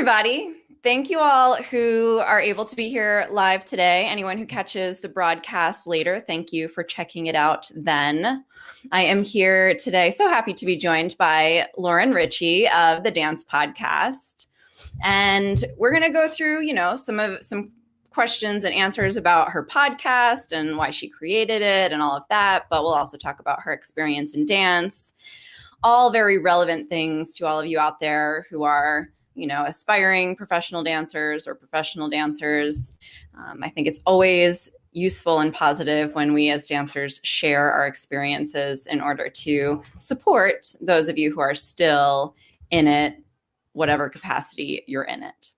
everybody. Thank you all who are able to be here live today. Anyone who catches the broadcast later, thank you for checking it out then. I am here today, so happy to be joined by Lauren Ritchie of the Dance Podcast. And we're going to go through, some questions and answers about her podcast and why she created it and all of that. But we'll also talk about her experience in dance. All very relevant things to all of you out there who are aspiring professional dancers or professional dancers. I think it's always useful and positive when we as dancers share our experiences in order to support those of you who are still in it, whatever capacity you're in it.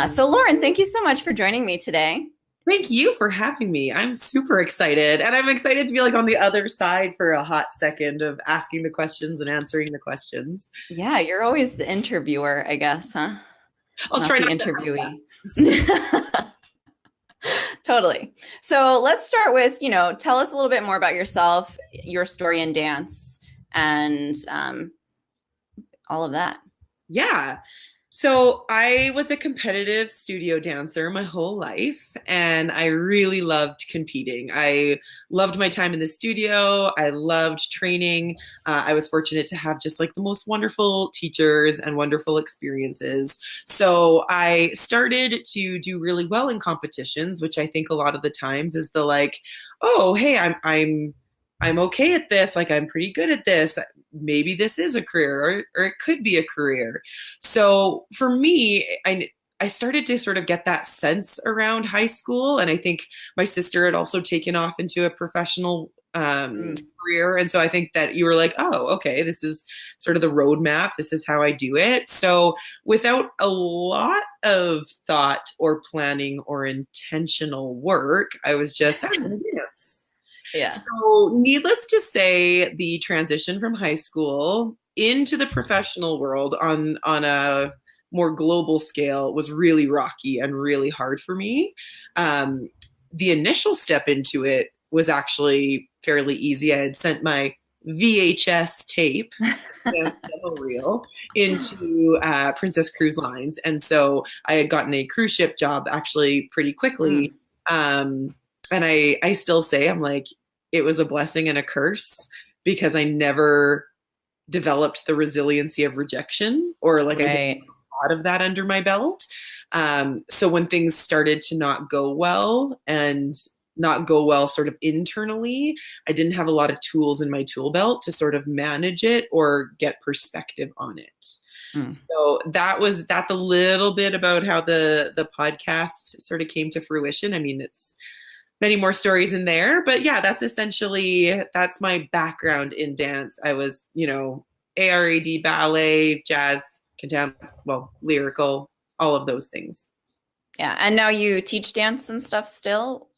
So Lauren, thank you so much for joining me today. Thank you for having me. I'm super excited. And I'm excited to be on the other side for a hot second of asking the questions and answering the questions. Yeah, you're always the interviewer, I guess, huh? I'll try not the interviewee. Totally. So let's start with, tell us a little bit more about yourself, your story in dance, and all of that. Yeah. So I was a competitive studio dancer my whole life, and I really loved competing. I loved my time in the studio. I loved training. I was fortunate to have just the most wonderful teachers and wonderful experiences. So I started to do really well in competitions, which I think a lot of the times is the oh, hey, I'm okay at this. I'm pretty good at this. Maybe this is a career or it could be a career. So for me, I started to sort of get that sense around high school. And I think my sister had also taken off into a professional career. And so I think that you were oh, okay, this is sort of the roadmap. This is how I do it. So without a lot of thought or planning or intentional work, I was just, I'm going to dance. Yeah. So needless to say, the transition from high school into the professional world on a more global scale was really rocky and really hard for me. The initial step into it was actually fairly easy. I had sent my VHS tape, demo reel, into Princess Cruise Lines. And so I had gotten a cruise ship job actually pretty quickly. And I still say, it was a blessing and a curse because I never developed the resiliency of rejection or I didn't have a lot of that under my belt. So when things started to not go well sort of internally, I didn't have a lot of tools in my tool belt to sort of manage it or get perspective on it. So that's a little bit about how the podcast sort of came to fruition. It's many more stories in there, but yeah, that's my background in dance. I was, ARAD, ballet, jazz, lyrical, all of those things. Yeah. And now you teach dance and stuff still?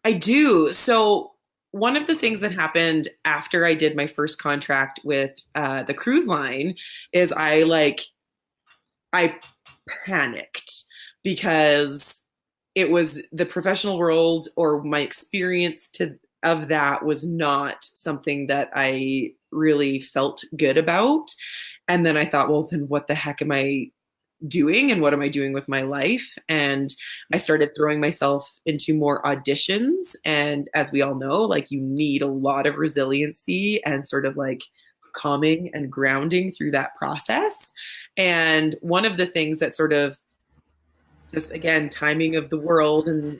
I do. So one of the things that happened after I did my first contract with the cruise line is I panicked because it was the professional world or my experience of that was not something that I really felt good about. And then I thought, well, then what the heck am I doing and what am I doing with my life? And I started throwing myself into more auditions. And as we all know, you need a lot of resiliency and sort of calming and grounding through that process. And one of the things that sort of just, again, timing of the world and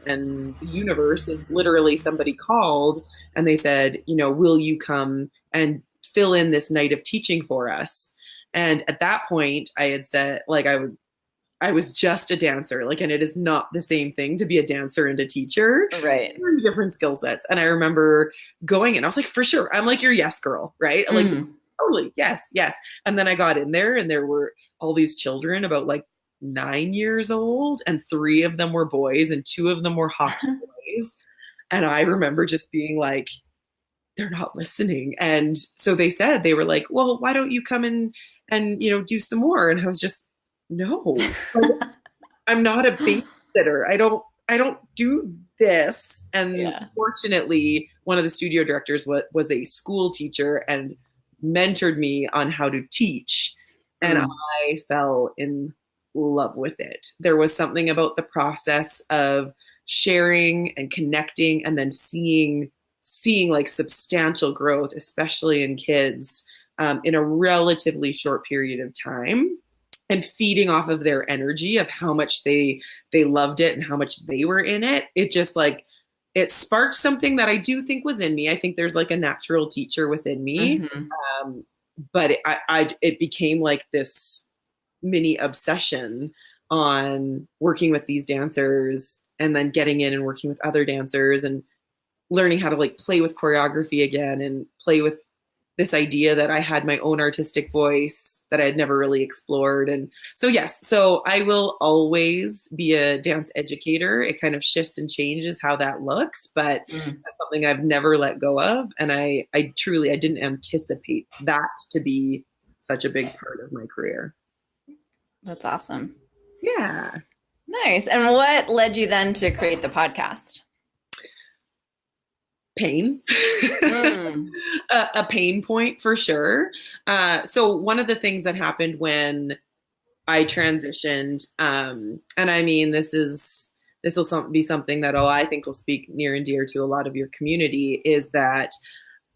the universe is literally somebody called and they said, will you come and fill in this night of teaching for us? And at that point I had said, I was just a dancer, and it is not the same thing to be a dancer and a teacher. Right. Very different skill sets. And I remember going in, I was like, for sure. I'm your yes girl, right? Totally. Yes. Yes. And then I got in there and there were all these children about 9 years old, and 3 of them were boys and 2 of them were hockey boys. And I remember just being they're not listening. And so they said, they were well, why don't you come in and do some more? And I was just, no, I'm not a babysitter. I don't do this. And fortunately, one of the studio directors was a school teacher and mentored me on how to teach. And I fell in love with it. There was something about the process of sharing and connecting and then seeing like substantial growth, especially in kids, in a relatively short period of time, and feeding off of their energy of how much they loved it and how much they were in it. It just like, it sparked something that I do think was in me. I think there's like a natural teacher within me. But it became like this mini obsession on working with these dancers and then getting in and working with other dancers and learning how to like play with choreography again and play with this idea that I had my own artistic voice that I had never really explored. And so, yes, so I will always be a dance educator. It kind of shifts and changes how that looks, but that's something I've never let go of. And I truly, I didn't anticipate that to be such a big part of my career. That's awesome. Yeah. Nice. And what led you then to create the podcast? Pain. A pain point for sure. So one of the things that happened when I transitioned, and I mean, this will be something that I think will speak near and dear to a lot of your community, is that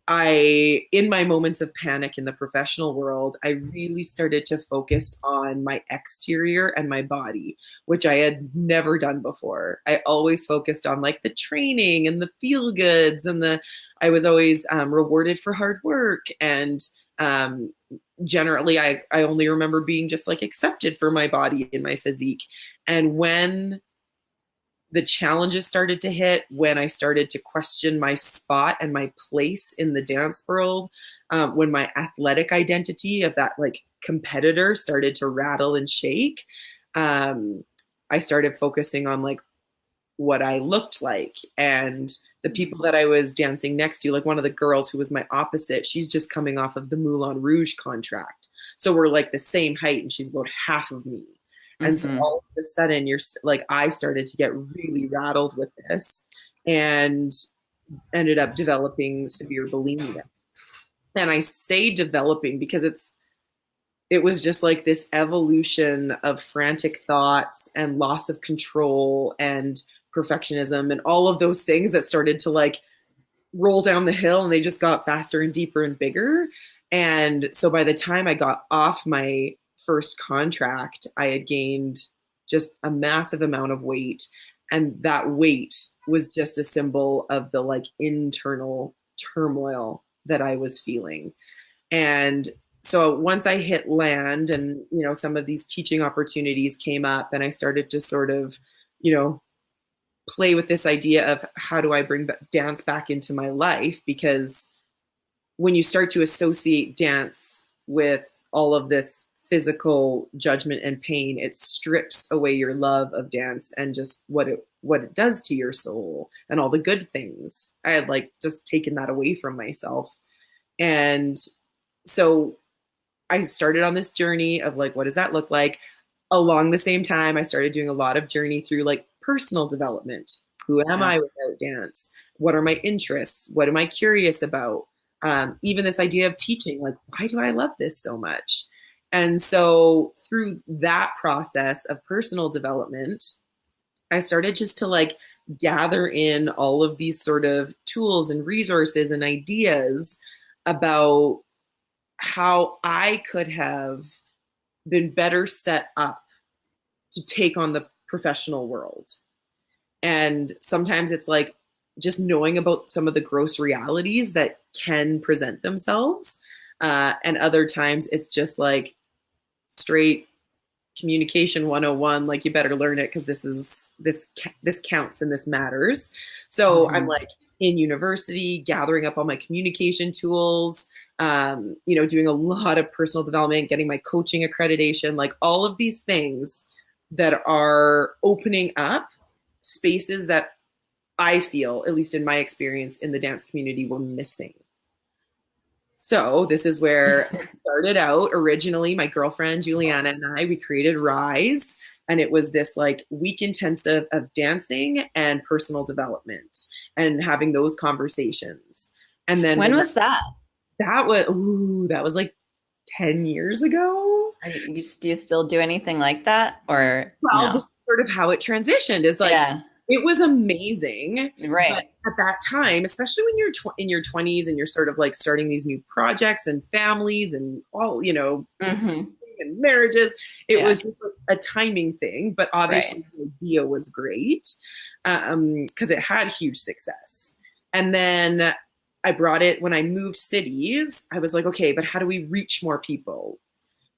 in my moments of panic in the professional world, I really started to focus on my exterior and my body, which I had never done before. I always focused on like the training and the feel goods and I was always rewarded for hard work. And generally, I only remember being just like accepted for my body and my physique. And when the challenges started to hit, when I started to question my spot and my place in the dance world, when my athletic identity of that like competitor started to rattle and shake, I started focusing on like what I looked like and the people that I was dancing next to. Like one of the girls who was my opposite, she's just coming off of the Moulin Rouge contract. So we're like the same height and she's about half of me. And so all of a sudden I started to get really rattled with this and ended up developing severe bulimia. And I say developing because it was just like this evolution of frantic thoughts and loss of control and perfectionism and all of those things that started to like roll down the hill, and they just got faster and deeper and bigger. And so by the time I got off my first contract, I had gained just a massive amount of weight. And that weight was just a symbol of the like internal turmoil that I was feeling. And so once I hit land and, some of these teaching opportunities came up, and I started to sort of, play with this idea of how do I bring dance back into my life? Because when you start to associate dance with all of this physical judgment and pain, it strips away your love of dance and just what it does to your soul and all the good things. I had like just taken that away from myself. And so I started on this journey of like, what does that look like? Along the same time, I started doing a lot of journey through like personal development. Who am I without dance? What are my interests? What am I curious about? Even this idea of teaching, like, why do I love this so much? And so through that process of personal development, I started just to like gather in all of these sort of tools and resources and ideas about how I could have been better set up to take on the professional world. And sometimes it's like just knowing about some of the gross realities that can present themselves. And other times it's just like straight communication 101, like you better learn it because this counts and this matters. So I'm like in university gathering up all my communication tools, doing a lot of personal development, getting my coaching accreditation, like all of these things that are opening up spaces that I feel, at least in my experience in the dance community, were missing. So this is where it started out. Originally, my girlfriend, Juliana, and we created Rise. And it was this like week intensive of dancing and personal development and having those conversations. And then when was that? That was like 10 years ago. Do you still do anything like that or Well, no? this is sort of how it transitioned is like, Yeah. it was amazing. But Right. at that time, especially when you're in your 20s and you're sort of like starting these new projects and families and all, Hmm. and marriages, it Yeah. was just like a timing thing. But Right. obviously, the idea was great because it had huge success. And then I brought it when I moved cities. I was like, okay, but how do we reach more people?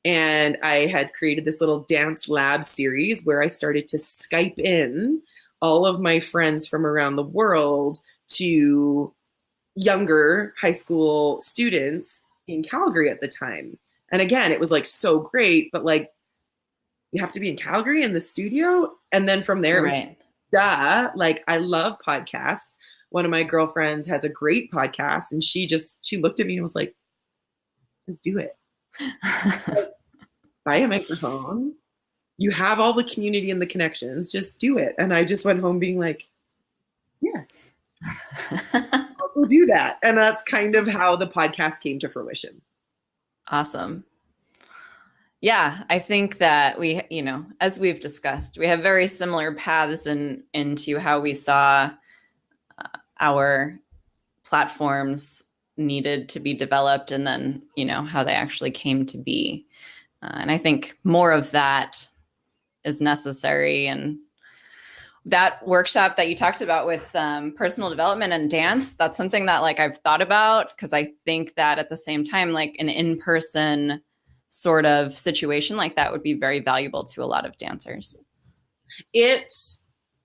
And I had created this little dance lab series where I started to Skype in all of my friends from around the world to younger high school students in Calgary at the time. And again, it was like so great, but like you have to be in Calgary in the studio. And then from there, it was Right. duh. Like I love podcasts. One of my girlfriends has a great podcast, and she looked at me and was like, just do it. Buy a microphone. You have all the community and the connections. Just do it. And I just went home being like, yes, I'll go do that. And that's kind of how the podcast came to fruition. Awesome. Yeah, I think that as we've discussed, we have very similar paths into how we saw our platforms needed to be developed and then, how they actually came to be. And I think more of that is necessary. And that workshop that you talked about with personal development and dance, that's something that like I've thought about because I think that at the same time, like an in-person sort of situation like that would be very valuable to a lot of dancers. It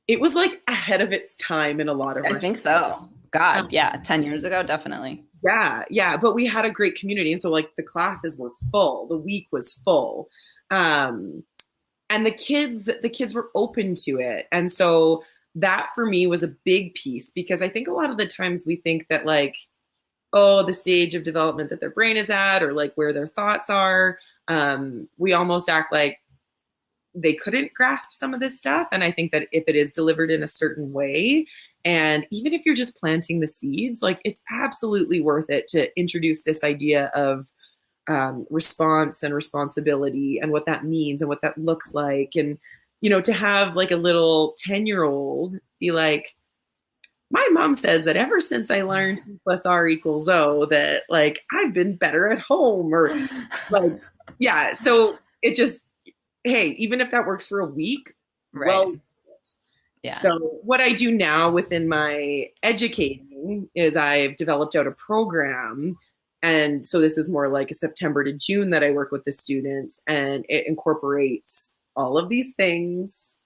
it was like ahead of its time in a lot of I think respects. so. God, yeah, 10 years ago, definitely. Yeah, yeah. But we had a great community. And so like the classes were full, the week was full. Um, and the kids were open to it. And so that for me was a big piece because I think a lot of the times we think that like, oh, the stage of development that their brain is at or like where their thoughts are, we almost act like they couldn't grasp some of this stuff. And I think that if it is delivered in a certain way, and even if you're just planting the seeds, like it's absolutely worth it to introduce this idea of response and responsibility and what that means and what that looks like. And, to have like a little 10-year-old be like, my mom says that ever since I learned E plus R equals O, that like I've been better at home or like, yeah. So it just, hey, even if that works for a week, Right. well, Yeah. so what I do now within my educating is I've developed out a program. And so this is more like a September to June that I work with the students, and it incorporates all of these things.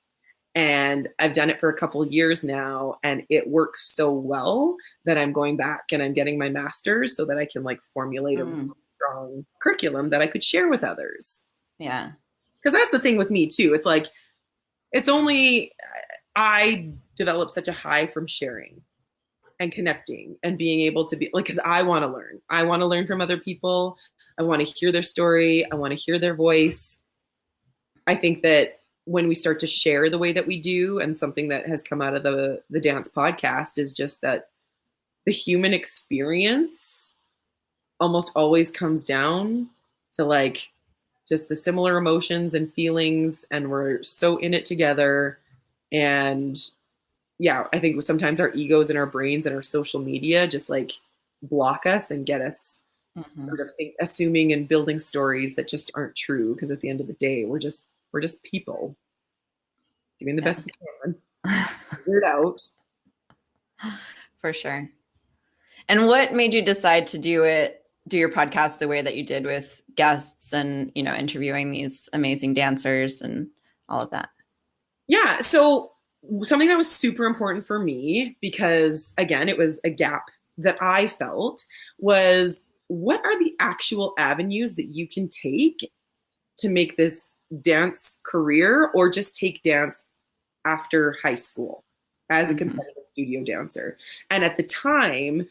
And I've done it for a couple of years now, and it works so well that I'm going back and I'm getting my master's so that I can like formulate a strong curriculum that I could share with others. Yeah. Because that's the thing with me too. It's like, it's only, I develop such a high from sharing and connecting and being able to be like, because I want to learn. I want to learn from other people. I want to hear their story. I want to hear their voice. I think that when we start to share the way that we do, and something that has come out of the dance podcast is just that the human experience almost always comes down to like just the similar emotions and feelings, and we're so in it together. And yeah, I think sometimes our egos and our brains and our social media just like block us and get us sort of assuming and building stories that just aren't true. Because at the end of the day, we're just people doing the best we can. Figure it out. For sure. And what made you decide to do your podcast the way that you did with guests and, interviewing these amazing dancers and all of that? Yeah. So something that was super important for me, because again, it was a gap that I felt, was what are the actual avenues that you can take to make this dance career, or just take dance after high school as a competitive studio dancer. And at the time,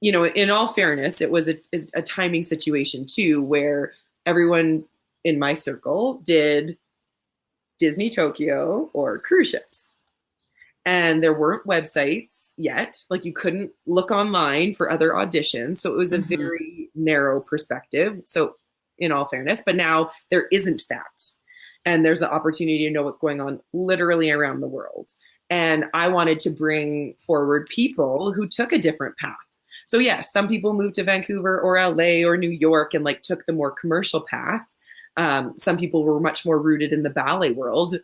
in all fairness, it was a timing situation too, where everyone in my circle did Disney Tokyo or cruise ships. And there weren't websites yet. Like you couldn't look online for other auditions. So it was a very narrow perspective. So in all fairness, but now there isn't that. And there's the opportunity to know what's going on literally around the world. And I wanted to bring forward people who took a different path. So yes, some people moved to Vancouver or LA or New York and like took the more commercial path. Some people were much more rooted in the ballet world.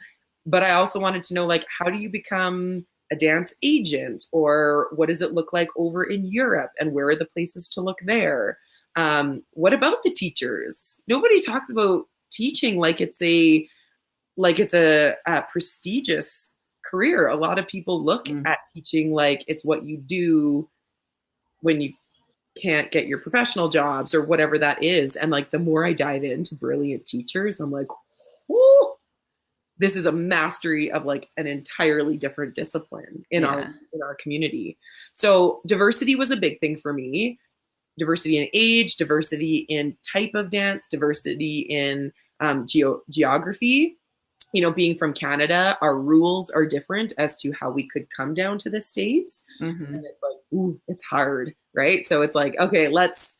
But I also wanted to know, like, how do you become a dance agent, or what does it look like over in Europe, and where are the places to look there? What about the teachers? Nobody talks about teaching like it's a prestigious career. A lot of people look at teaching like it's what you do when you can't get your professional jobs or whatever that is. And like, the more I dive into brilliant teachers, I'm like, whoo, this is a mastery of like an entirely different discipline in our community. So diversity was a big thing for me. Diversity in age, diversity in type of dance, diversity in geography. You know, being from Canada, our rules are different as to how we could come down to the States. And it's like, ooh, it's hard, right? So it's like, okay, let's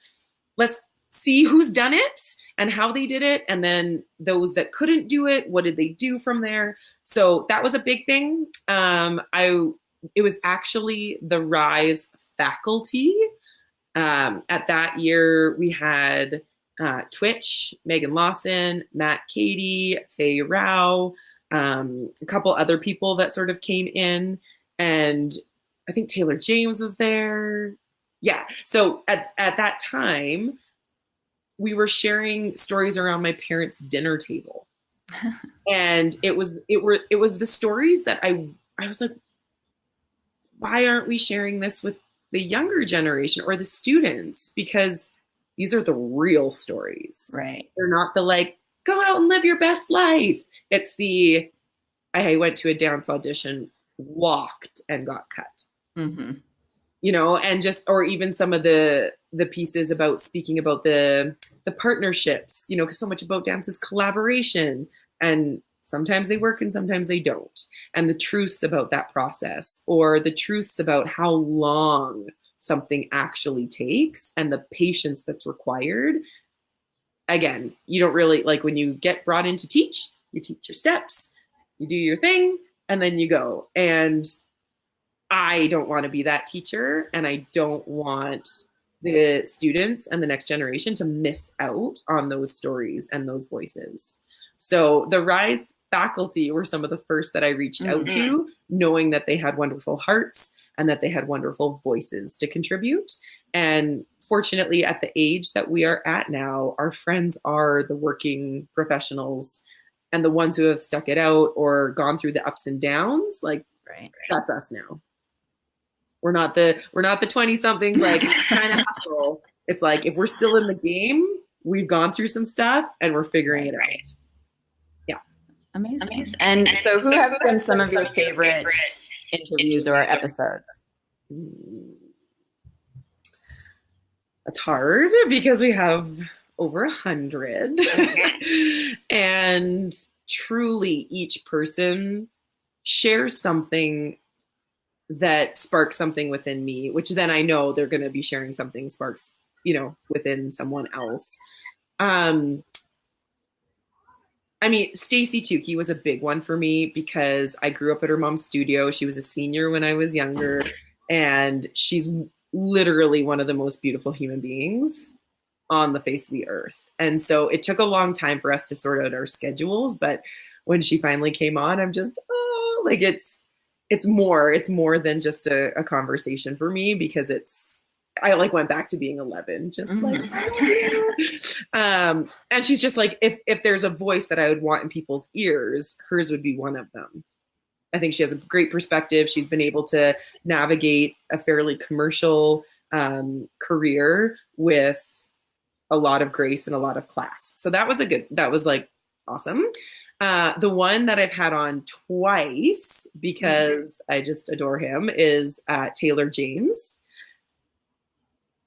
see who's done it and how they did it. And then those that couldn't do it, what did they do from there? So that was a big thing. It was actually the RISE faculty. At that year, we had Twitch, Megan Lawson, Matt Cady, Faye Rao, a couple other people that sort of came in, and I think Taylor James was there. Yeah. So at that time, we were sharing stories around my parents' dinner table. And it was the stories that I was like, why aren't we sharing this with the younger generation or the students? Because these are the real stories. Right. They're not the like, go out and live your best life. It's the, I went to a dance audition, walked and got cut. You know, and just, or even some of the pieces about speaking about the partnerships, you know, because so much about dance is collaboration, and sometimes they work and sometimes they don't. And the truths about that process, or the truths about how long something actually takes and the patience that's required. Again, you don't really, like, when you get brought in to teach, you teach your steps, you do your thing, and then you go. And I don't want to be that teacher, and I don't want the students and the next generation to miss out on those stories and those voices. So the RISE faculty were some of the first that I reached out to, knowing that they had wonderful hearts and that they had wonderful voices to contribute. And fortunately, at the age that we are at now, our friends are the working professionals and the ones who have stuck it out or gone through the ups and downs. Like, that's us now. We're not the 20-somethings like trying to hustle. It's like, if we're still in the game, we've gone through some stuff and we're figuring it out. Yeah. Amazing. And so who have been some of your favorite interviews or episodes? It's hard because we have over 100. And truly each person shares something that sparks something within me, which then I know they're going to be sharing something sparks, you know, within someone else. I mean, Stacey Tukey was a big one for me because I grew up at her mom's studio. She was a senior when I was younger, and she's literally one of the most beautiful human beings on the face of the earth. And so it took a long time for us to sort out our schedules, but when she finally came on, I'm just, oh, like it's more than just a conversation for me, because I like went back to being 11, just like, and she's just like, if there's a voice that I would want in people's ears, hers would be one of them. I think she has a great perspective. She's been able to navigate a fairly commercial career with a lot of grace and a lot of class. So that was like awesome. The one that I've had on twice because I just adore him is Taylor James.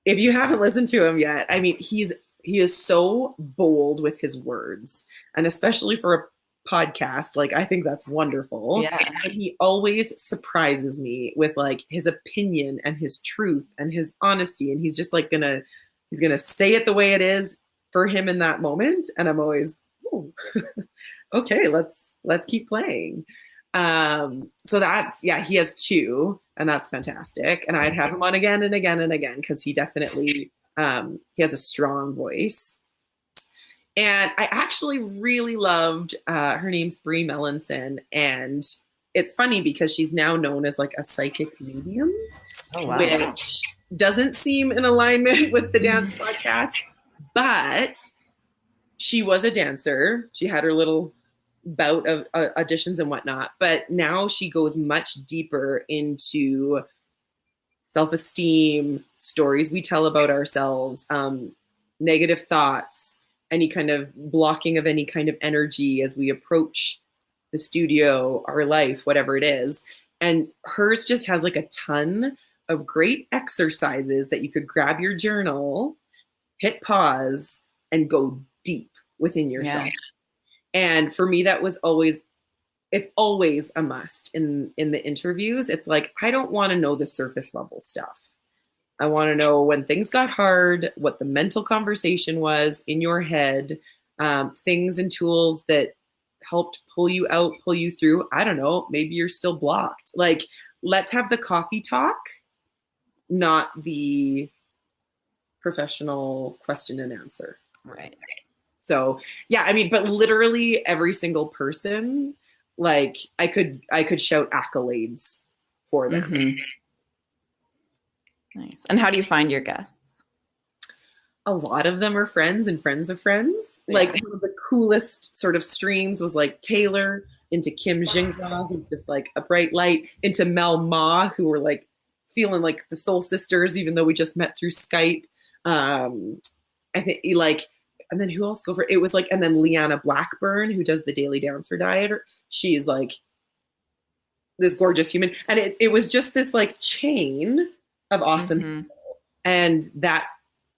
If you haven't listened to him yet, I mean, he is so bold with his words, and especially for a podcast, like, I think that's wonderful. Yeah. And he always surprises me with like his opinion and his truth and his honesty. And he's just like he's gonna say it the way it is. for him in that moment. And I'm always, oh, okay, let's keep playing. So that's, yeah, he has two, and that's fantastic. And I'd have him on again and again and again, because he definitely, he has a strong voice. And I actually really loved, her name's Brie Melanson, and it's funny because she's now known as like a psychic medium, which doesn't seem in alignment with the dance podcast, but she was a dancer. She had her little bout of auditions and whatnot, but now she goes much deeper into self-esteem, stories we tell about ourselves, negative thoughts, any kind of blocking of any kind of energy as we approach the studio, our life, whatever it is. And hers just has like a ton of great exercises that you could grab your journal, hit pause, and go deep within yourself. Yeah. And for me, that was always, it's always a must in the interviews. It's like, I don't want to know the surface level stuff. I want to know when things got hard, what the mental conversation was in your head, things and tools that helped pull you out, pull you through. I don't know, maybe you're still blocked. Like, let's have the coffee talk, not the professional question and answer. Right. So yeah, I mean, but literally every single person, like I could shout accolades for them. Mm-hmm. Nice. And how do you find your guests? A lot of them are friends and friends of friends. Yeah. Like one of the coolest sort of streams was like Taylor into Kim Jingha, who's just like a bright light, into Mel Ma, who were like feeling like the soul sisters, even though we just met through Skype. I think like, and then who else go for it? It was like, and then Leanna Blackburn, who does the Daily Dancer Diet. She's like this gorgeous human. And it was just this like chain of awesome people. And that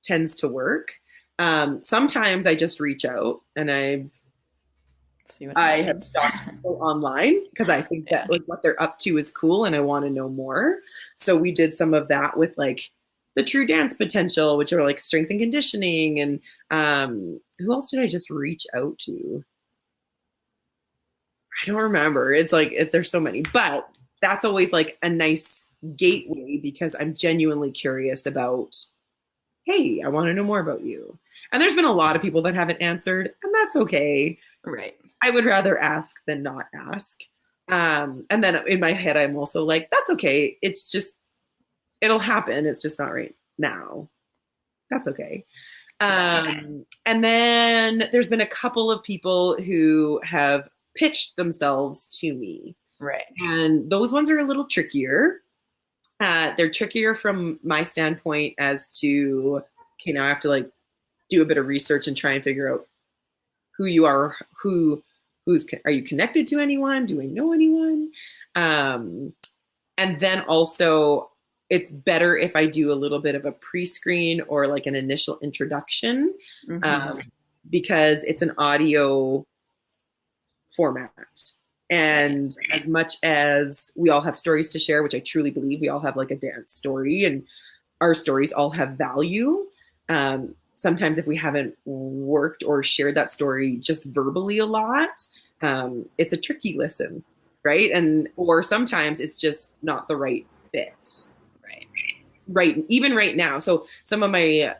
tends to work. Sometimes I just reach out and I have stalked people online because I think that like what they're up to is cool and I want to know more. So we did some of that with like the True Dance Potential, which are like strength and conditioning. And who else did I just reach out to? I don't remember. It's like, there's so many, but that's always like a nice gateway because I'm genuinely curious about, hey, I want to know more about you. And there's been a lot of people that haven't answered, and that's okay. Right. I would rather ask than not ask. And then in my head, I'm also like, that's okay. It's just, it'll happen. It's just not right now. That's okay. And then there's been a couple of people who have pitched themselves to me. Right. And those ones are a little trickier. They're trickier from my standpoint as to, okay, now I have to like do a bit of research and try and figure out who you are, are you connected to anyone? Do I know anyone? And then also it's better if I do a little bit of a pre-screen or like an initial introduction, because it's an audio format. And as much as we all have stories to share, which I truly believe we all have like a dance story and our stories all have value. Sometimes if we haven't worked or shared that story just verbally a lot, it's a tricky listen, right? Or sometimes it's just not the right fit. Right. Even right now. So some of my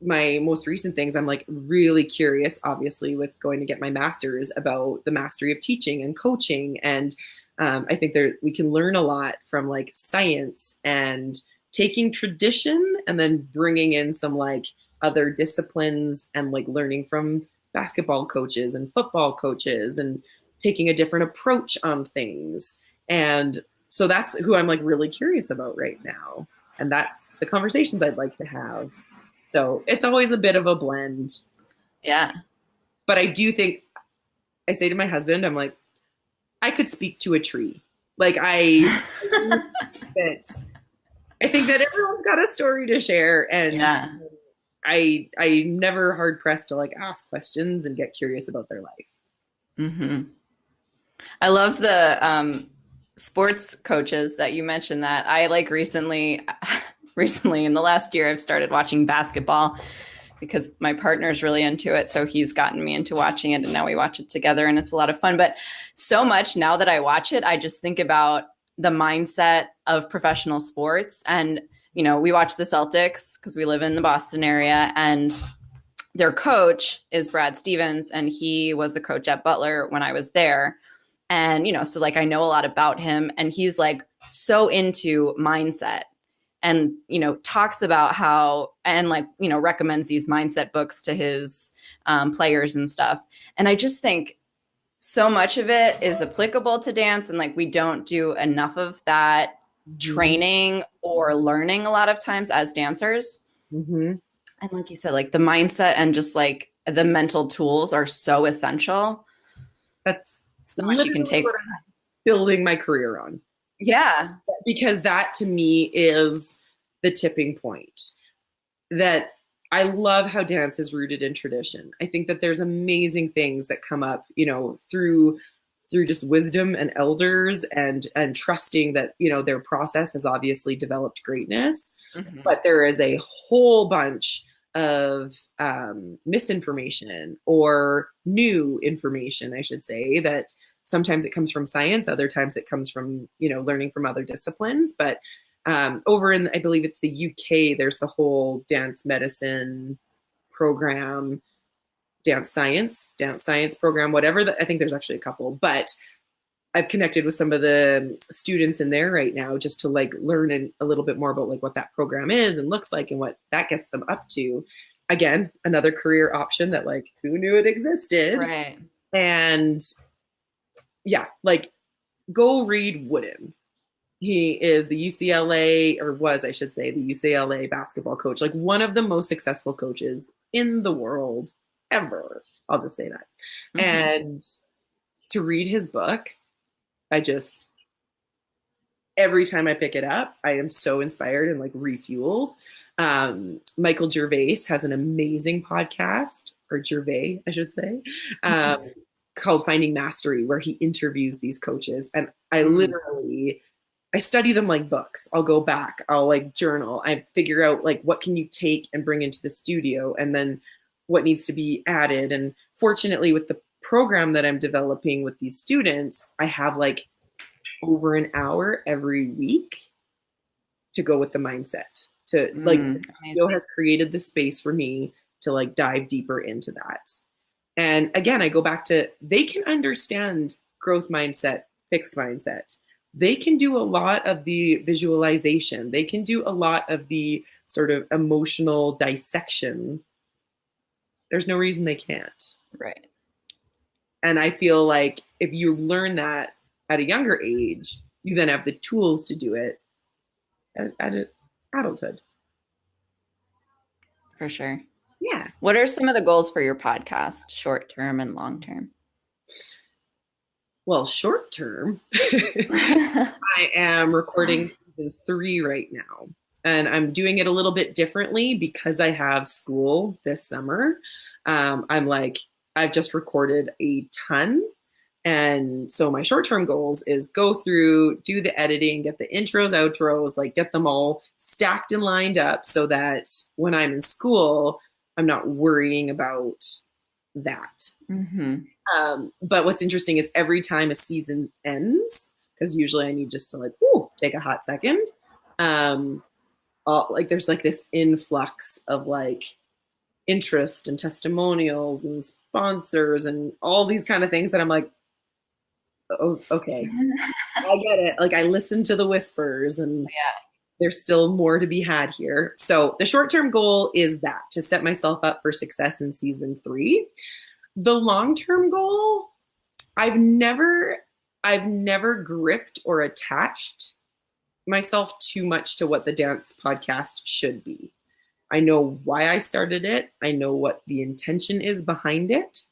most recent things, I'm like really curious, obviously, with going to get my master's about the mastery of teaching and coaching. And I think we can learn a lot from like science and taking tradition and then bringing in some like other disciplines and like learning from basketball coaches and football coaches and taking a different approach on things. And so that's who I'm like really curious about right now. And that's the conversations I'd like to have. So it's always a bit of a blend. Yeah. But I do think, I say to my husband, I'm like, I could speak to a tree. Like I think that everyone's got a story to share. And I'm never hard pressed to like ask questions and get curious about their life. Mm-hmm. I love the sports coaches that you mentioned. That I like recently in the last year, I've started watching basketball because my partner's really into it. So he's gotten me into watching it, and now we watch it together, and it's a lot of fun. But so much now that I watch it, I just think about the mindset of professional sports. And, you know, we watch the Celtics because we live in the Boston area, and their coach is Brad Stevens, and he was the coach at Butler when I was there. And, you know, so like I know a lot about him, and he's like so into mindset, and, you know, talks about how, and like, you know, recommends these mindset books to his players and stuff. And I just think so much of it is applicable to dance, and like we don't do enough of that training or learning a lot of times as dancers. Mm-hmm. And like you said, like the mindset and just like the mental tools are so essential. That's so much you can take what I'm building my career on. Yeah. Because that to me is the tipping point. That I love how dance is rooted in tradition. I think that there's amazing things that come up, you know, through just wisdom and elders and trusting that, you know, their process has obviously developed greatness. Mm-hmm. But there is a whole bunch of misinformation or new information, I should say, that sometimes it comes from science, other times it comes from, you know, learning from other disciplines. But over in, I believe it's the UK, there's the whole dance medicine program, dance science program, whatever. I think there's actually a couple, but I've connected with some of the students in there right now just to like learn a little bit more about like what that program is and looks like and what that gets them up to. Again, another career option that like, who knew it existed? Right. And yeah, like go read Wooden. He is the UCLA, or was, I should say, the UCLA basketball coach, like one of the most successful coaches in the world ever. I'll just say that. Mm-hmm. And to read his book, every time I pick it up, I am so inspired and like refueled. Michael Gervais has an amazing podcast, or Gervais, I should say, called Finding Mastery, where he interviews these coaches. And I study them like books. I'll go back, I'll like journal. I figure out like what can you take and bring into the studio, and then what needs to be added. And fortunately, with the program that I'm developing with these students, I have like over an hour every week to go with the mindset. To like, the studio has created the space for me to like dive deeper into that. And again, I go back to, they can understand growth mindset, fixed mindset. They can do a lot of the visualization. They can do a lot of the sort of emotional dissection. There's no reason they can't. Right. And I feel like if you learn that at a younger age, you then have the tools to do it at adulthood. For sure. Yeah. What are some of the goals for your podcast, short term and long term? Well, short term, I am recording season 3 right now. And I'm doing it a little bit differently because I have school this summer. I've just recorded a ton. And so my short-term goals is go through, do the editing, get the intros, outros, like get them all stacked and lined up so that when I'm in school, I'm not worrying about that. Mm-hmm. But what's interesting is every time a season ends, because usually I need just to like, take a hot second. Like there's like this influx of like interest and testimonials and sponsors and all these kind of things that I'm like, oh, okay, I get it. Like I listen to the whispers and there's still more to be had here. So the short-term goal is that, to set myself up for success in season 3. The long-term goal, I've never gripped or attached myself too much to what the dance podcast should be. I know why I started it. I know what the intention is behind it.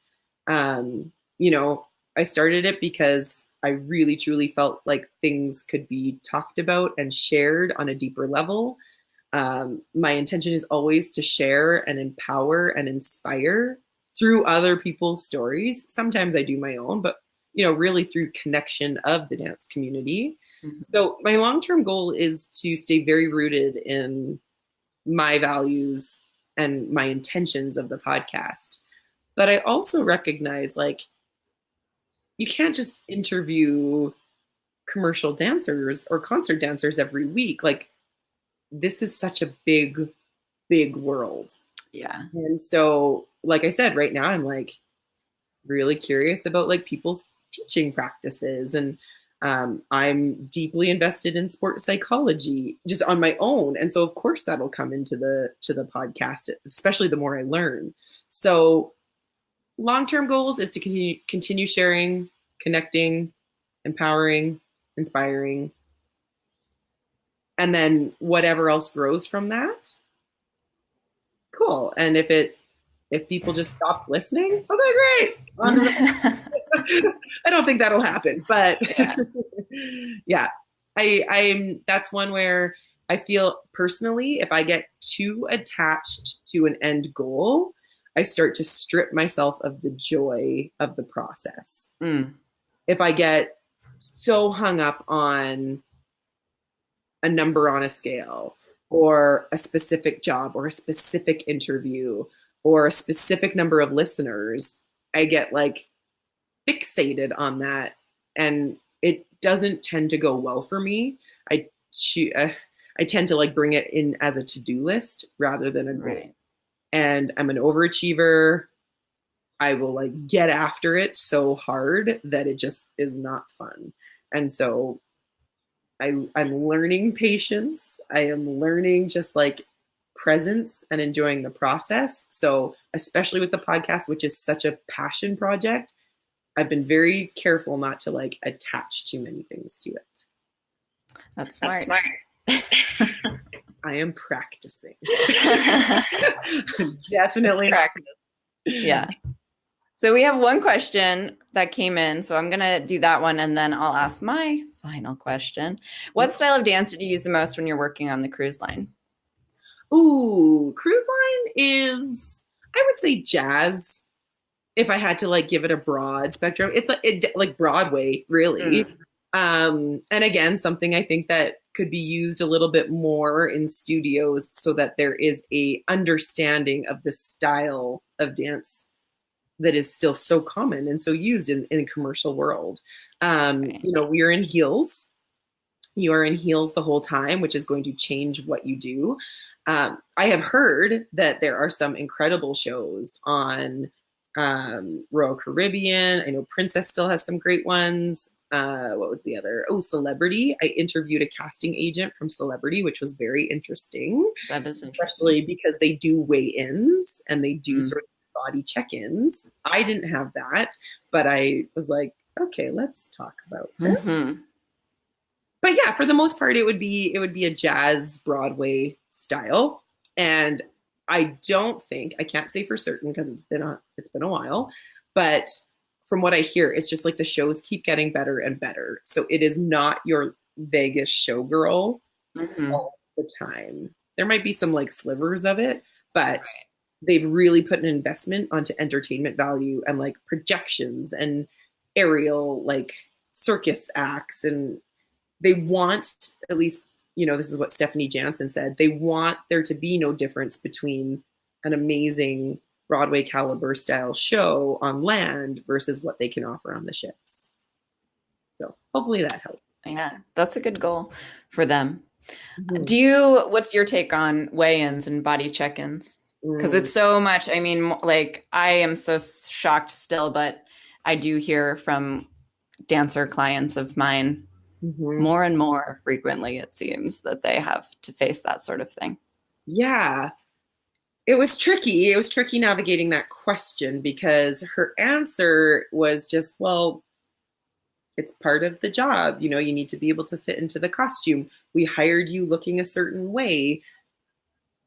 I started it because I really, truly felt like things could be talked about and shared on a deeper level. My intention is always to share and empower and inspire through other people's stories. Sometimes I do my own, but, really through connection of the dance community. Mm-hmm. So my long-term goal is to stay very rooted in my values and my intentions of the podcast. But I also recognize, like, you can't just interview commercial dancers or concert dancers every week. Like, this is such a big, big world. Yeah. And so, like I said, right now I'm like really curious about like people's teaching practices, and I'm deeply invested in sports psychology just on my own. And so of course that'll come into the podcast, especially the more I learn. So long-term goals is to continue sharing, connecting, empowering, inspiring. And then whatever else grows from that, cool. And if people just stopped listening, okay, great. I don't think that'll happen, but yeah, I'm that's one where I feel personally, if I get too attached to an end goal, I start to strip myself of the joy of the process. If I get so hung up on a number on a scale, or a specific job, or a specific interview, or a specific number of listeners, I get like fixated on that, and it doesn't tend to go well for me. I tend to like bring it in as a to-do list rather than a goal. Right. And I'm an overachiever. I will like get after it so hard that it just is not fun. And so I'm learning patience. I am learning just like presence and enjoying the process. So especially with the podcast, which is such a passion project, I've been very careful not to like attach too many things to it. That's smart. I am practicing. Definitely practice. Yeah. So we have one question that came in, so I'm going to do that one, and then I'll ask my final question. What style of dance do you use the most when you're working on the cruise line? Ooh, cruise line is, I would say jazz. If I had to like give it a broad spectrum, it's like Broadway, really. And again, something I think that could be used a little bit more in studios so that there is a understanding of the style of dance that is still so common and so used in the commercial world. You know, we are in heels. You are in heels the whole time, which is going to change what you do. I have heard that there are some incredible shows on Royal Caribbean. I know Princess still has some great ones. What was the other? Oh, Celebrity. I interviewed a casting agent from Celebrity, which was very interesting. That is interesting. Especially because they do weigh-ins and they do sort of body check-ins. I didn't have that, but I was like, okay, let's talk about that. But yeah, for the most part, it would be a jazz Broadway style. And I can't say for certain because it's been a while, but from what I hear, it's just like the shows keep getting better and better. So it is not your Vegas showgirl all the time. There might be some like slivers of it, but they've really put an investment onto entertainment value and like projections and aerial like circus acts. And they want, at least, you know, this is what Stephanie Jansen said, they want there to be no difference between an amazing Broadway caliber style show on land versus what they can offer on the ships. So hopefully that helps. Yeah, that's a good goal for them. What's your take on weigh-ins and body check-ins? Because it's so much, I mean, like, I am so shocked still, but I do hear from dancer clients of mine more and more frequently, it seems, that they have to face that sort of thing. Yeah. It was tricky. It was tricky navigating that question because her answer was just, well, it's part of the job. You know, you need to be able to fit into the costume. We hired you looking a certain way.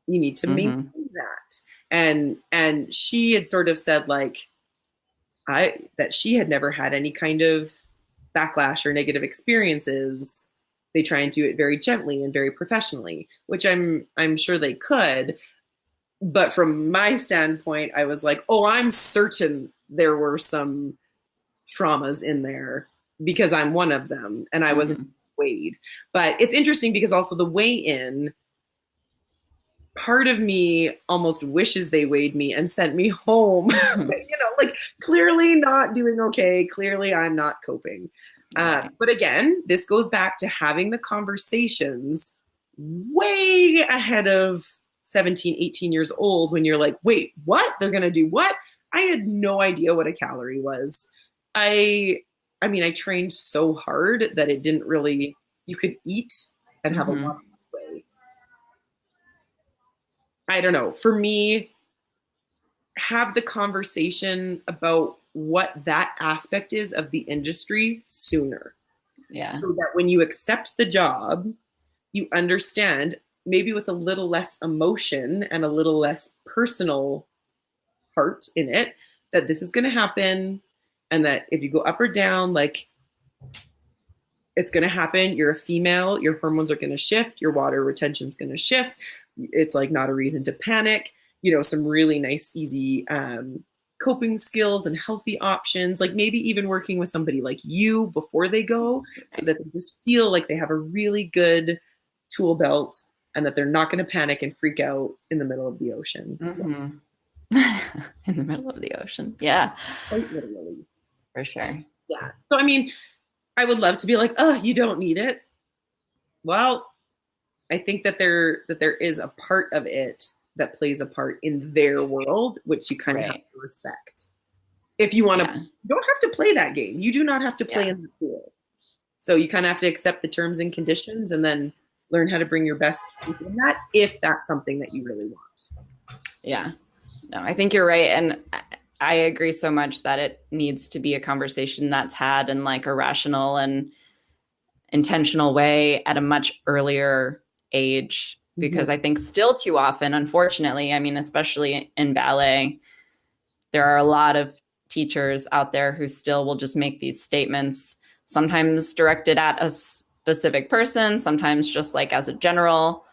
You need to maintain that. And she had sort of said like, that she had never had any kind of backlash or negative experiences. They try and do it very gently and very professionally, which I'm sure they could. But from my standpoint, I was like, oh, I'm certain there were some traumas in there because I'm one of them and I wasn't weighed. But it's interesting because also the weigh-in, part of me almost wishes they weighed me and sent me home. Like clearly not doing okay. Clearly I'm not coping. Right. But again, this goes back to having the conversations way ahead of 17, 18 years old when you're like, wait, what? They're going to do what? I had no idea what a calorie was. I mean, I trained so hard that it didn't really, you could eat and have a lot of way. I don't know. For me, have the conversation about what that aspect is of the industry sooner. Yeah. So that when you accept the job, you understand, maybe with a little less emotion and a little less personal part in it, that this is going to happen, and that if you go up or down, like, it's going to happen. You're a female, your hormones are going to shift, your water retention is going to shift. It's like not a reason to panic. Some really nice, easy coping skills and healthy options, like maybe even working with somebody like you before they go, so that they just feel like they have a really good tool belt and that they're not going to panic and freak out in the middle of the ocean. In the middle of the ocean. Yeah. Quite literally. For sure. Yeah. So, I mean, I would love to be like, oh, you don't need it. Well, I think that there is a part of it that plays a part in their world, which you kind of have to respect. If you want to, you don't have to play that game. You do not have to play in the pool. So you kind of have to accept the terms and conditions and then learn how to bring your best in that, if that's something that you really want. Yeah. No, I think you're right. And I agree so much that it needs to be a conversation that's had in like a rational and intentional way at a much earlier age, because I think still too often, unfortunately, I mean, especially in ballet, there are a lot of teachers out there who still will just make these statements, sometimes directed at a specific person, sometimes just like as a general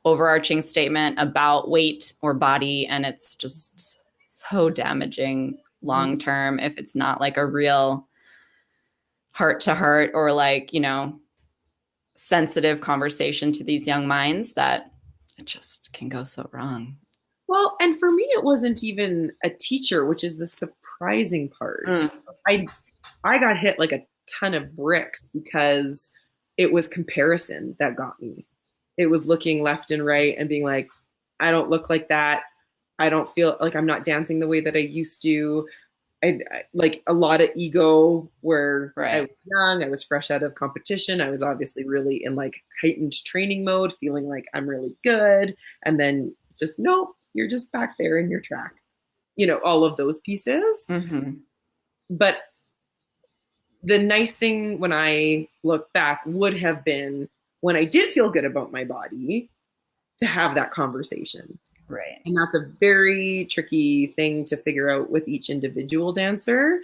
overarching statement about weight or body. And it's just so damaging long term if it's not like a real heart to heart or like, sensitive conversation to these young minds, that it just can go so wrong. Well, and for me, it wasn't even a teacher, which is the surprising part. I got hit like a ton of bricks because it was comparison that got me. It was looking left and right and being like, I don't look like that. I don't feel like I'm not dancing the way that I used to. I like a lot of ego where I was young, I was fresh out of competition. I was obviously really in like heightened training mode, feeling like I'm really good. And then it's just, nope, you're just back there in your track, all of those pieces. But the nice thing when I look back would have been when I did feel good about my body to have that conversation. Right. And that's a very tricky thing to figure out with each individual dancer.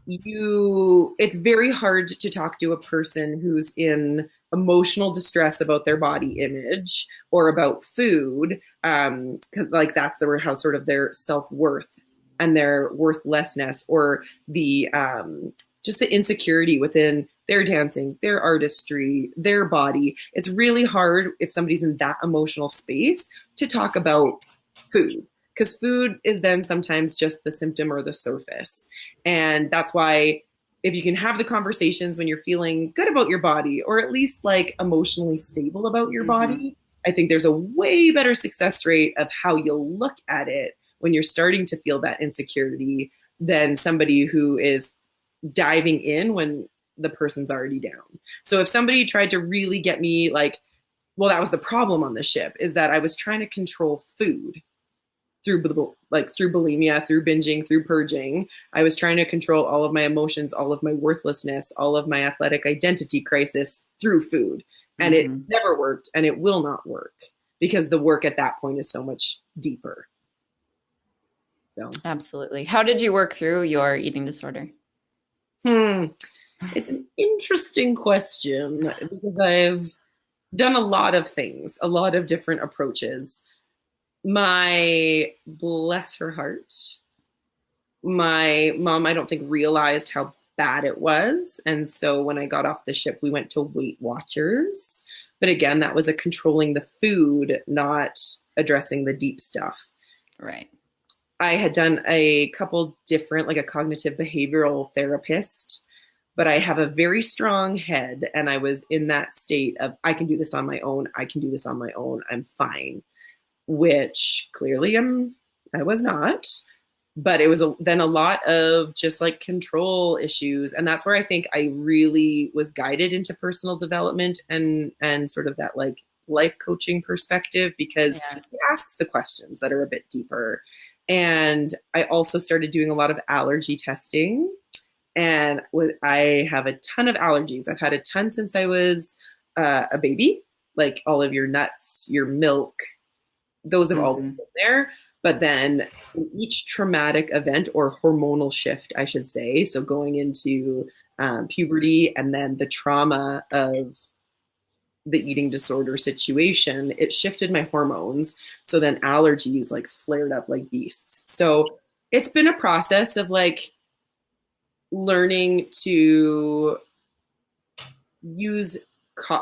It's very hard to talk to a person who's in emotional distress about their body image or about food, because like that's how sort of their self-worth and their worthlessness, or the just the insecurity within their dancing, their artistry, their body. It's really hard if somebody's in that emotional space to talk about food, because food is then sometimes just the symptom or the surface. And that's why if you can have the conversations when you're feeling good about your body, or at least like emotionally stable about your body, I think there's a way better success rate of how you'll look at it when you're starting to feel that insecurity than somebody who is diving in when the person's already down. So if somebody tried to really get me like, well, that was the problem on the ship, is that I was trying to control food through bulimia, through binging, through purging. I was trying to control all of my emotions, all of my worthlessness, all of my athletic identity crisis through food. And it never worked, and it will not work, because the work at that point is so much deeper. So Absolutely. How did you work through your eating disorder? It's an interesting question, because I've done a lot of things, a lot of different approaches. Bless her heart, my mom, I don't think realized how bad it was. And so when I got off the ship, we went to Weight Watchers. But again, that was a controlling the food, not addressing the deep stuff. Right. I had done a couple different, like a cognitive behavioral therapist, but I have a very strong head, and I was in that state of, I can do this on my own. I can do this on my own. I'm fine, which clearly I was not. But it was then a lot of just like control issues. And that's where I think I really was guided into personal development and sort of that like life coaching perspective, because it asks the questions that are a bit deeper. And I also started doing a lot of allergy testing. And I have a ton of allergies. I've had a ton since I was a baby, like all of your nuts, your milk, those have always been there. But then each traumatic event or hormonal shift, I should say, so going into puberty and then the trauma of the eating disorder situation, it shifted my hormones. So then allergies like flared up like beasts. So it's been a process of like learning to use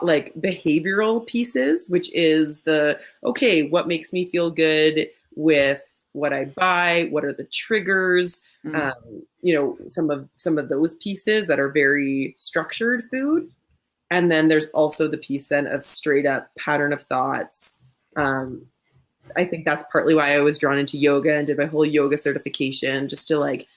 like behavioral pieces, which is okay, what makes me feel good with what I buy, what are the triggers, some of those pieces that are very structured food. And then there's also the piece then of straight up pattern of thoughts. I think that's partly why I was drawn into yoga and did my whole yoga certification, just to like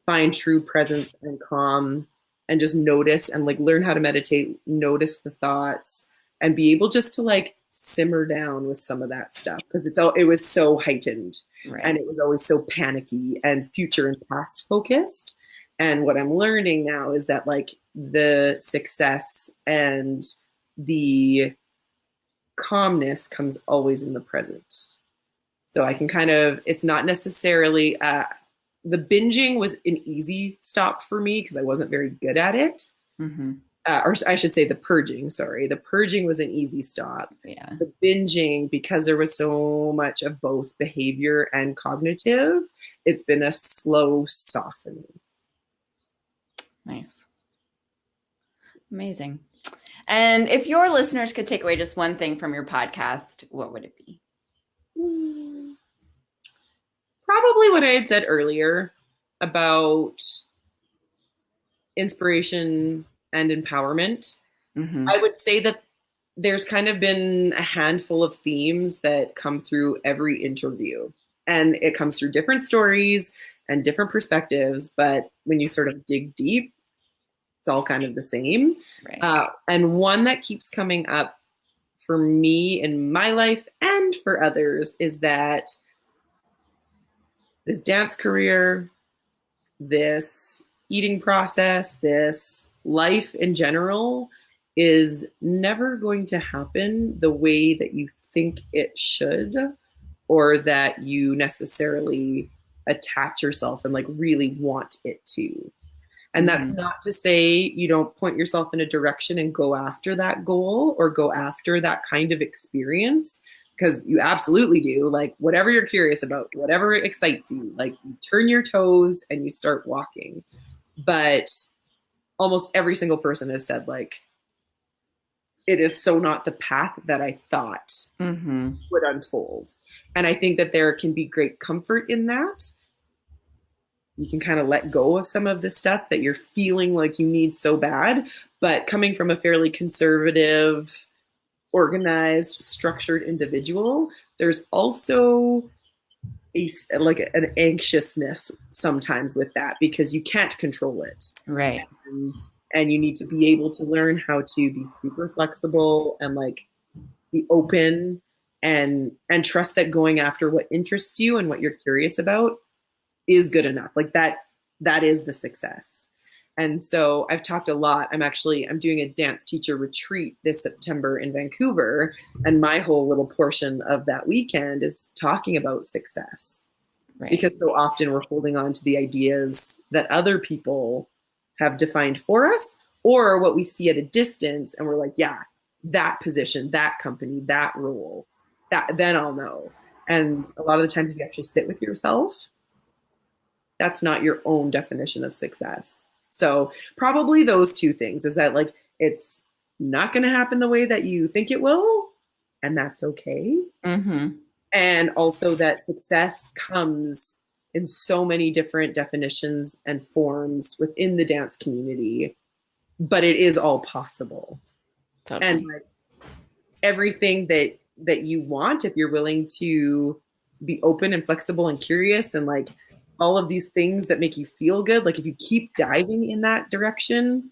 find true presence and calm and just notice and like learn how to meditate, notice the thoughts, and be able just to like simmer down with some of that stuff, because it was so heightened, and it was always so panicky and future and past focused. And what I'm learning now is that like the success and the calmness comes always in the present. So I can it's not necessarily the binging was an easy stop for me because I wasn't very good at it. Or I should say the purging, sorry. The purging was an easy stop. Yeah. The binging, because there was so much of both behavior and cognitive, it's been a slow softening. Nice. Amazing. And if your listeners could take away just one thing from your podcast, what would it be? Probably what I had said earlier about inspiration and empowerment. I would say that there's kind of been a handful of themes that come through every interview, and it comes through different stories and different perspectives. But when you sort of dig deep, it's all kind of the same. Right. And one that keeps coming up for me in my life and for others is that this dance career, this eating process, this life in general is never going to happen the way that you think it should, or that you necessarily attach yourself and like really want it to. And that's not to say you don't point yourself in a direction and go after that goal or go after that kind of experience, because you absolutely do. Like whatever you're curious about, whatever excites you, like you turn your toes and you start walking. But almost every single person has said like, it is so not the path that I thought would unfold. And I think that there can be great comfort in that. You can kind of let go of some of the stuff that you're feeling like you need so bad. But coming from a fairly conservative, organized, structured individual, there's also an anxiousness sometimes with that, because you can't control it. Right. And you need to be able to learn how to be super flexible and like be open and trust that going after what interests you and what you're curious about is good enough. Like that is the success. And so I've talked a lot. I'm doing a dance teacher retreat this September in Vancouver. And my whole little portion of that weekend is talking about success. Right. Because so often we're holding on to the ideas that other people have defined for us, or what we see at a distance. And we're like, yeah, that position, that company, that role, then I'll know. And a lot of the times if you actually sit with yourself, that's not your own definition of success. So probably those two things is that like, it's not going to happen the way that you think it will. And that's okay. And also that success comes in so many different definitions and forms within the dance community, but it is all possible. And Totally. like everything that you want, if you're willing to be open and flexible and curious, and like all of these things that make you feel good, like if you keep diving in that direction,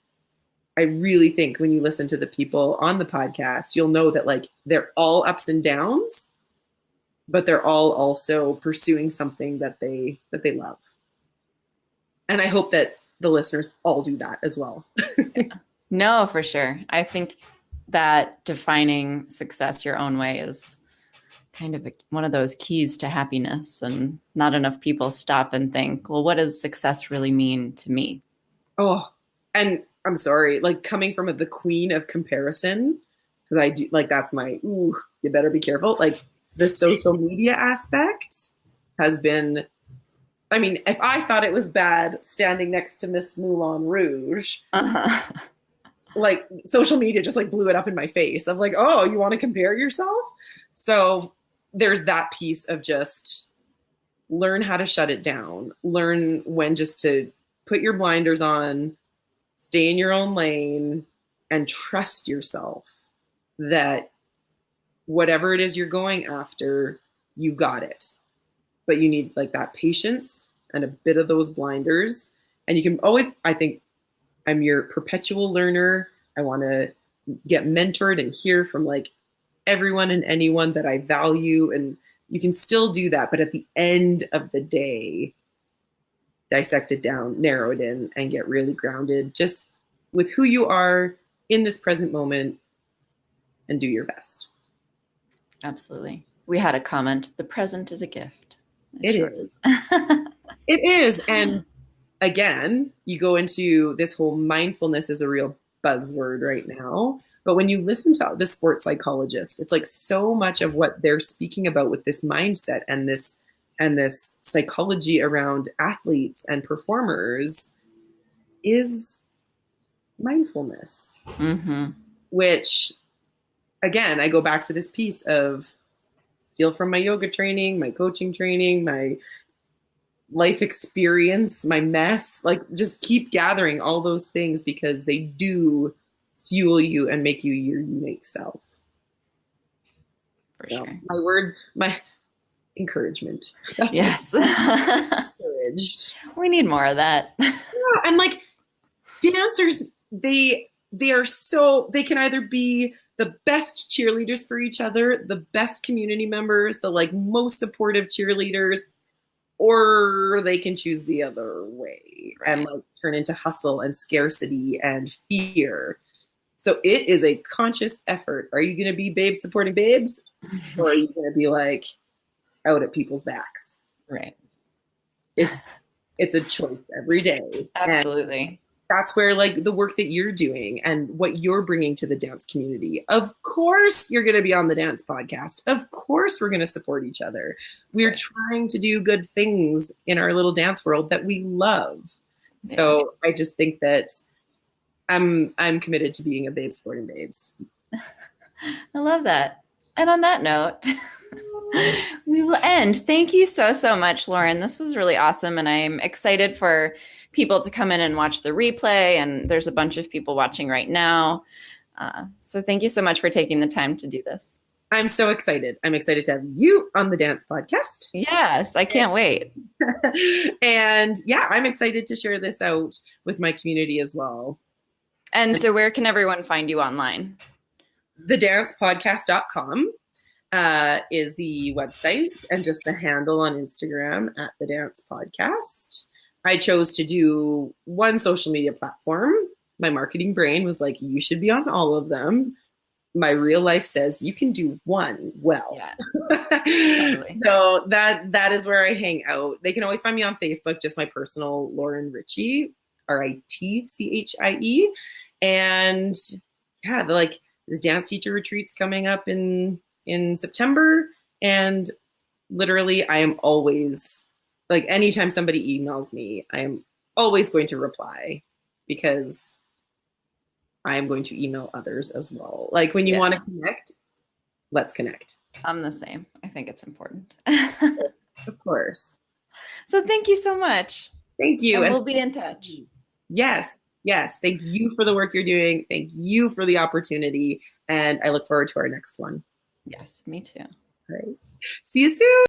I really think when you listen to the people on the podcast, you'll know that like they're all ups and downs, but they're all also pursuing something that they love. And I hope that the listeners all do that as well. Yeah. No, for sure. I think that defining success your own way is kind of one of those keys to happiness. And not enough people stop and think, well, what does success really mean to me? Oh, and I'm sorry, like coming from the queen of comparison, because I do like that's my ooh, you better be careful. Like the social media aspect has been, I mean, if I thought it was bad standing next to Miss Moulin Rouge, Uh-huh. like social media just like blew it up in my face. I'm like, oh, you want to compare yourself? So there's that piece of just learn how to shut it down, learn when just to put your blinders on, stay in your own lane, and trust yourself that whatever it is you're going after, you got it. But you need like that patience and a bit of those blinders. And you can always, I think, I'm your perpetual learner. I want to get mentored and hear from like everyone and anyone that I value. And you can still do that. But at the end of the day, dissect it down, narrow it in, and get really grounded just with who you are in this present moment and do your best. Absolutely. We had a comment. The present is a gift. It sure is. It is. And again, you go into this whole mindfulness is a real buzzword right now. But when you listen to the sports psychologist, it's like so much of what they're speaking about with this mindset and this psychology around athletes and performers is mindfulness, Mm-hmm. which again, I go back to this piece of steal from my yoga training, my coaching training, my life experience, my mess, like just keep gathering all those things because they do fuel you and make you your unique self. For So sure. my words, my encouragement. That's Yes. encouraged. We need more of that. Yeah, and like dancers, they are so they can either be the best cheerleaders for each other, the best community members, the like most supportive cheerleaders, or they can choose the other way and like turn into hustle and scarcity and fear. So it is a conscious effort. Are you going to be babes supporting babes, or are you going to be like out at people's backs? Right. It's a choice every day. Absolutely. And that's where like the work that you're doing and what you're bringing to the dance community. Of course, you're going to be on the dance podcast. Of course, we're going to support each other. We're Right. trying to do good things in our little dance world that we love. Yeah. So I just think that I'm committed to being a babe supporting babes. I love that. And on that note, we will end. Thank you so much, Lauren. This was really awesome. And I'm excited for people to come in and watch the replay. And there's a bunch of people watching right now. So thank you so much for taking the time to do this. I'm so excited. I'm excited to have you on the dance podcast. Yes, I can't wait. And yeah, I'm excited to share this out with my community as well. And so where can everyone find you online? Thedancepodcast.com is the website, and just the handle on Instagram at The Dance Podcast. I chose to do one social media platform. My marketing brain was like, you should be on all of them. My real life says you can do one well. Yeah, totally. So that is where I hang out. They can always find me on Facebook, just my personal Lauren Ritchie, Ritchie. And yeah, like this dance teacher retreat's coming up in September. And literally I am always like, anytime somebody emails me, I am always going to reply because I am going to email others as well. Like when you want to connect, let's connect. I'm the same. I think it's important. Of course. So thank you so much. Thank you. And And we'll be in touch. yes, yes. Thank you for the work you're doing. Thank you for the opportunity. And I look forward to our next one. Yes, me too. All right. See you soon.